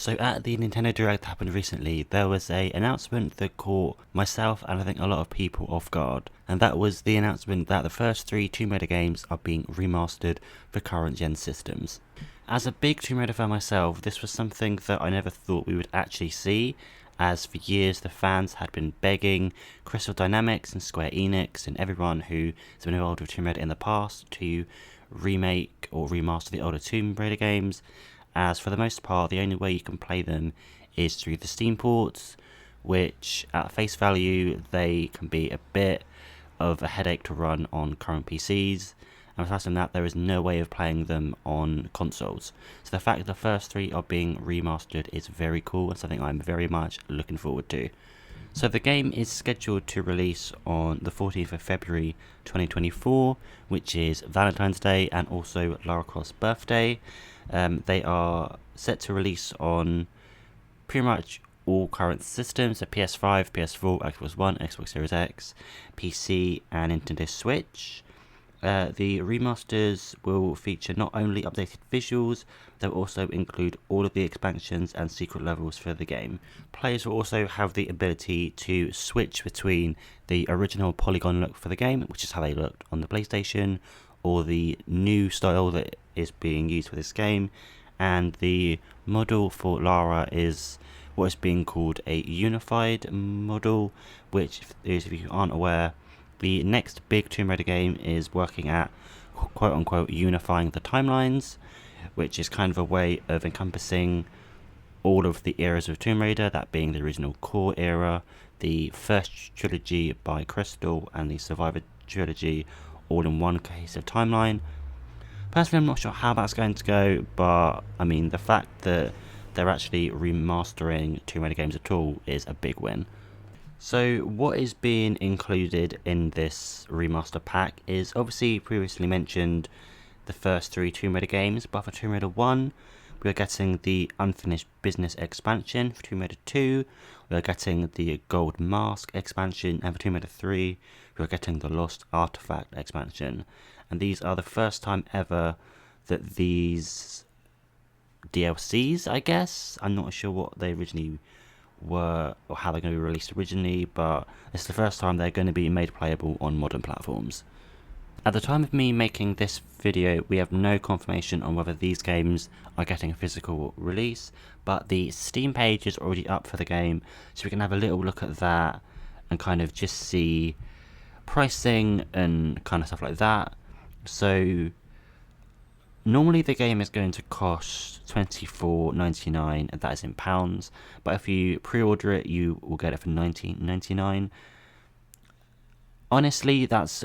So at the Nintendo Direct that happened recently, there was a announcement that caught myself and I think a lot of people off guard. And that was the announcement that the first 3 Tomb Raider games are being remastered for current gen systems. As a big Tomb Raider fan myself, this was something that I never thought we would actually see, as for years the fans had been begging Crystal Dynamics and Square Enix and everyone who has been involved with Tomb Raider in the past to remake or remaster the older Tomb Raider games, as for the most part the only way you can play them is through the Steam ports, which at face value they can be a bit of a headache to run on current PCs, and aside from that there is no way of playing them on consoles. So the fact that the first 3 are being remastered is very cool and something I'm very much looking forward to. So the game is scheduled to release on the 14th of February 2024, which is Valentine's Day and also Lara Croft's birthday. They are set to release on pretty much all current systems, so PS5, PS4, Xbox One, Xbox Series X, PC and Nintendo Switch. The remasters will feature not only updated visuals, they'll also include all of the expansions and secret levels for the game. Players will also have the ability to switch between the original polygon look for the game, which is how they looked on the PlayStation, or the new style that is being used for this game, and the model for Lara is what is being called a unified model, which is, if you aren't aware, the next big Tomb Raider game is working at quote-unquote unifying the timelines, which is kind of a way of encompassing all of the eras of Tomb Raider, that being the original core era, the first trilogy by Crystal, and the Survivor trilogy, all in one cohesive timeline. Personally, I'm not sure how that's going to go, but I mean, the fact that they're actually remastering Tomb Raider games at all is a big win. So what is being included in this remaster pack is obviously previously mentioned the first 3 Tomb Raider games, but for Tomb Raider 1 we are getting the Unfinished Business expansion. For Tomb Raider 2 we are getting the Gold Mask expansion, and for Tomb Raider 3 we are getting the Lost Artifact expansion. And these are the first time ever that these DLCs, I guess, I'm not sure what they originally were or how they're going to be released originally, but it's the first time they're going to be made playable on modern platforms. At the time of me making this video, we have no confirmation on whether these games are getting a physical release, but the Steam page is already up for the game, so we can have a little look at that and kind of just see pricing and kind of stuff like that. So normally the game is going to cost $24.99, and that is in pounds, but if you pre-order it you will get it for $19.99. Honestly, that's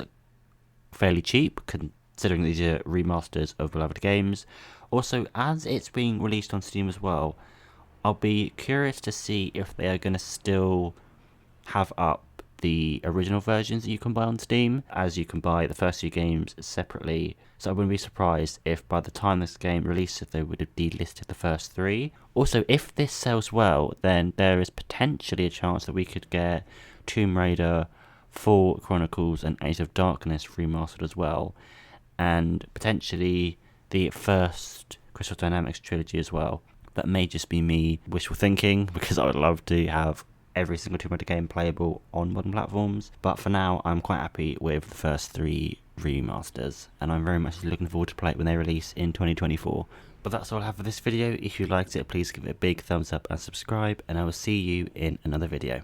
fairly cheap considering these are remasters of beloved games. Also, as it's being released on Steam as well, I'll be curious to see if they are going to still have up the original versions that you can buy on Steam, as you can buy the first 2 games separately. So I wouldn't be surprised if by the time this game releases they would have delisted the first 3. Also, if this sells well, then there is potentially a chance that we could get Tomb Raider 4 Chronicles and Age of Darkness remastered as well, and potentially the first Crystal Dynamics trilogy as well. That may just be me wishful thinking, because I would love to have every single Tomb Raider game playable on modern platforms, but for now I'm quite happy with the first 3 remasters, and I'm very much looking forward to play it when they release in 2024. But that's all I have for this video. If you liked it, please give it a big thumbs up and subscribe, and I will see you in another video.